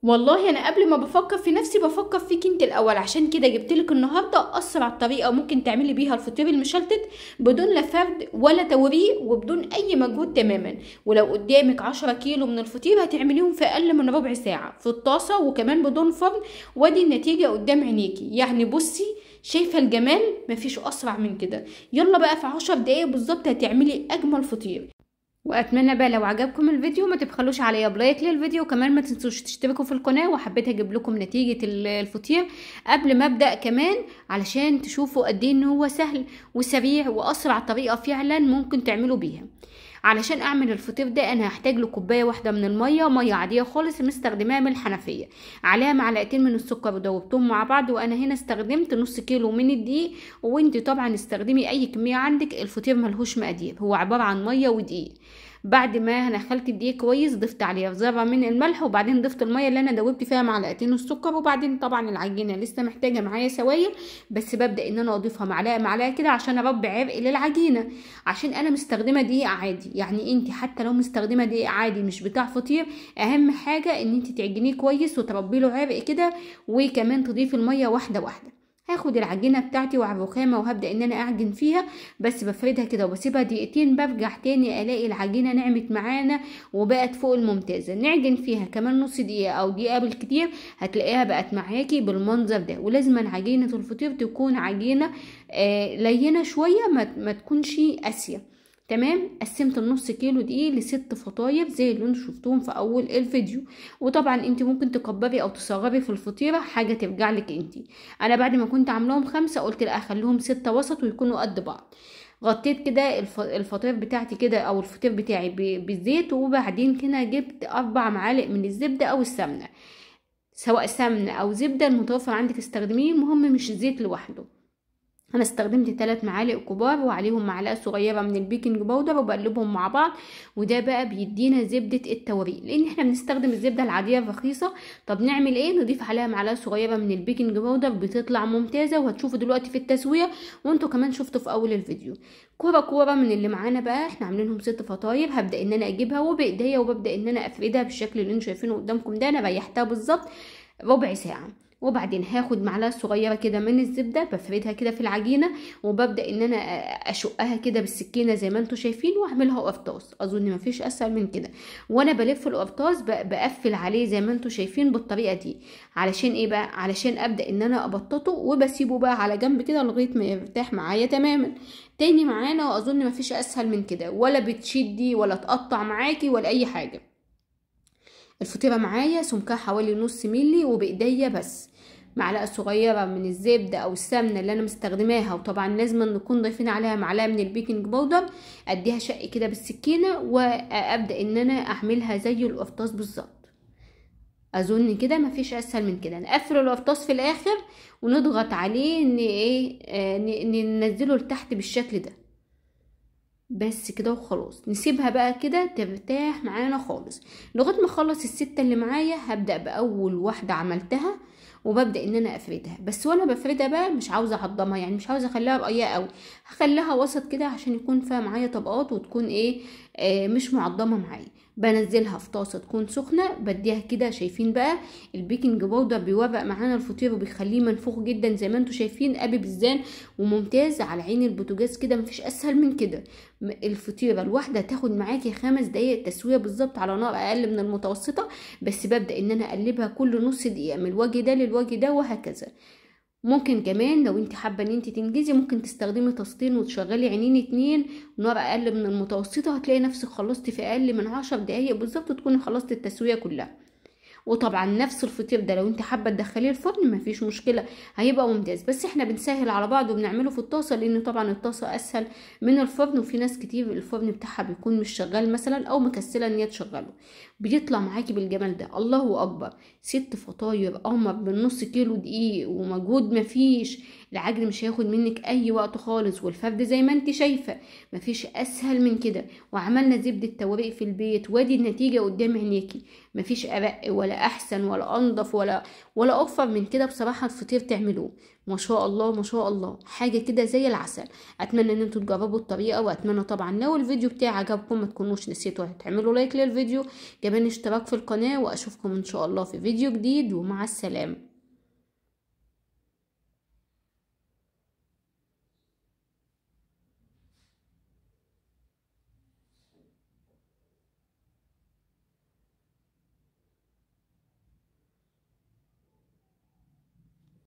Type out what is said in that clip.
والله انا قبل ما بفكر في نفسي بفكر فيك انت الاول، عشان كده جبتلك النهارده اسرع طريقه ممكن تعملي بيها الفطير المشلتت بدون لا فرد ولا توريق وبدون اي مجهود تماما. ولو قدامك 10 كيلو من الفطير هتعمليهم في اقل من ربع ساعه في الطاسه وكمان بدون فرن، وادي النتيجه قدام عينيكي. يعني بصي، شايفه الجمال؟ مفيش اسرع من كده. يلا بقى في 10 دقايق بالظبط هتعملي اجمل فطير. واتمنى بقى لو عجبكم الفيديو ما تبخلوش عليا بلايك للفيديو، وكمان ما تنسوش تشتركوا في القناه. وحبيت اجيب لكم نتيجه الفطير قبل ما ابدا كمان، علشان تشوفوا قد ايه ان هو سهل وسريع واسرع طريقه فعلا ممكن تعملوا بيها. علشان اعمل الفطير ده انا هحتاج له كوبايه واحده من الميه، ميه عاديه خالص مستخدماها من الحنفيه، عليها معلقتين من السكر ودوبتهم مع بعض. وانا هنا استخدمت نص كيلو من الدقيق، وانت طبعا استخدمي اي كميه عندك، الفطير ملهوش مقادير، هو عباره عن ميه ودقيق. بعد ما انا خلطت الدقيق كويس ضفت عليه ذره من الملح، وبعدين ضفت الميه اللي انا دوبت فيها معلقتين السكر. وبعدين طبعا العجينه لسه محتاجه معايا سوائل، بس ببدا ان انا اضيفها معلقه معلقه كده عشان اربي عرق للعجينه، عشان انا مستخدمه دقيق عادي. يعني انت حتى لو مستخدمه دقيق عادي مش بتاع فطير، اهم حاجه ان انت تعجنيه كويس وتربي له عرق كده، وكمان تضيفي الميه واحده واحده. هاخد العجينه بتاعتي وعلى الرخامه وهبدا ان انا اعجن فيها، بس بفردها كده وبسيبها دقيقتين، برجع تاني الاقي العجينه نعمت معانا وبقت فوق الممتازه. نعجن فيها كمان نص دقيقه او دقيقه بالكتير هتلاقيها بقت معاكي بالمنظر ده. ولازم عجينه الفطير تكون عجينه لينه شويه، ما تكونش قاسيه. تمام. قسمت النص كيلو دقيق ل6 فطاير زي اللي انتوا شفتوهم في اول الفيديو. وطبعا انت ممكن تكبري او تصغري في الفطيره، حاجه ترجع لك انت. انا بعد ما كنت عاملاهم 5 قلت لا اخليهم 6 وسط ويكونوا قد بعض. غطيت كده الفطير بتاعتي كده او الفطير بتاعي بالزيت، وبعدين كده جبت 4 معالق من الزبده او السمنه، سواء سمنه او زبده المتوفر عندك استخدميه، المهم مش الزيت لوحده. انا استخدمت 3 معالق كبار وعليهم معلقه صغيره من البيكنج باودر وبقلبهم مع بعض. وده بقى بيدينا زبده التوريق، لان احنا بنستخدم الزبده العاديه الرخيصه. طب نعمل ايه؟ نضيف عليها معلقه صغيره من البيكنج باودر، بتطلع ممتازه. وهتشوفوا دلوقتي في التسويه، وانتوا كمان شفتوا في اول الفيديو. كوره كوره من اللي معانا بقى، احنا عاملينهم 6 فطاير. هبدا ان انا اجيبها وبايديا وببدا ان انا افردها بالشكل اللي انتوا شايفينه قدامكم ده. انا ريحتها بالظبط ربع ساعه. وبعدين هاخد معلقه صغيره كده من الزبده بفردها كده في العجينه، وببدا ان انا اشقها كده بالسكينه زي ما انتم شايفين، واعملها قرطاس. اظن مفيش اسهل من كده. وانا بلف القرطاس بقفل عليه زي ما انتم شايفين بالطريقه دي. علشان ايه بقى؟ علشان ابدا ان انا ابططه وبسيبه بقى على جنب كده لغايه ما يرتاح معايا تماما. تاني معانا، واظن مفيش اسهل من كده، ولا بتشدي ولا تقطع معاكي ولا اي حاجه. الفطيره معايا سمكها حوالي نص ملي، وبايديا بس معلقه صغيره من الزبده او السمنه اللي انا مستخدماها. وطبعا لازم نكون ضايفين عليها معلقه من البيكنج باودر. اديها شق كده بالسكينه وابدا ان انا اعملها زي القرطاس بالظبط. اظن كده مفيش اسهل من كده. نقفل القرطاس في الاخر ونضغط عليه ان ننزله لتحت بالشكل ده. بس كده وخلاص. نسيبها بقى كده ترتاح معانا خالص لغايه ما اخلص ال6 اللي معايا. هبدا باول واحده عملتها وببدا ان انا افردها، بس وانا بفردها بقى مش عاوزه اعضمها، يعني مش عاوزه اخليها رقيقه قوي، هخليها وسط كده عشان يكون فيها معايا طبقات وتكون مش معضمه معايا. بنزلها في طاسه تكون سخنه، بديها كده. شايفين بقى البيكنج باودر بيورق معانا الفطير وبيخليه منفوخ جدا زي ما انتم شايفين، قابب بالزان وممتاز على عين البوتاجاز كده. مفيش اسهل من كده. الفطيره الواحده تاخد معاكي 5 دقايق تسويه بالظبط على نار اقل من المتوسطه. بس ببدا ان انا اقلبها كل نص دقيقه من الوجه ده للوجه ده وهكذا. ممكن كمان لو انت حابه ان انت تنجزي ممكن تستخدمي طاستين وتشغلي عينين 2 نار اقل من المتوسطه، هتلاقي نفسك خلصتي في اقل من 10 دقايق بالظبط تكوني خلصتي التسويه كلها. وطبعا نفس الفطير ده لو انت حابه تدخليه الفرن مفيش مشكله، هيبقى ممتاز. بس احنا بنسهل على بعض وبنعمله في الطاسه، لان طبعا الطاسه اسهل من الفرن. وفي ناس كتير الفرن بتاعها بيكون مش شغال مثلا او مكسله ان هي تشغله، بيطلع معاكي بالجمال ده. الله اكبر. 6 فطاير قمر بالنص كيلو دقيق ومجهود مفيش. العجن مش هياخد منك اي وقت خالص، والفرد زي ما انت شايفه مفيش اسهل من كده. وعملنا زبده توريق في البيت، وادي النتيجه قدام عينيكي. مفيش ارق ولا احسن ولا انضف ولا اوفر من كده بصراحه. الفطير تعملوه ما شاء الله ما شاء الله، حاجه كده زي العسل. اتمنى ان انتوا تجربوا الطريقه، واتمنى طبعا لو الفيديو بتاعي عجبكم ما تكونوش نسيتوا تعملوا لايك للفيديو، كمان اشتراك في القناه، واشوفكم ان شاء الله في فيديو جديد، ومع السلامه.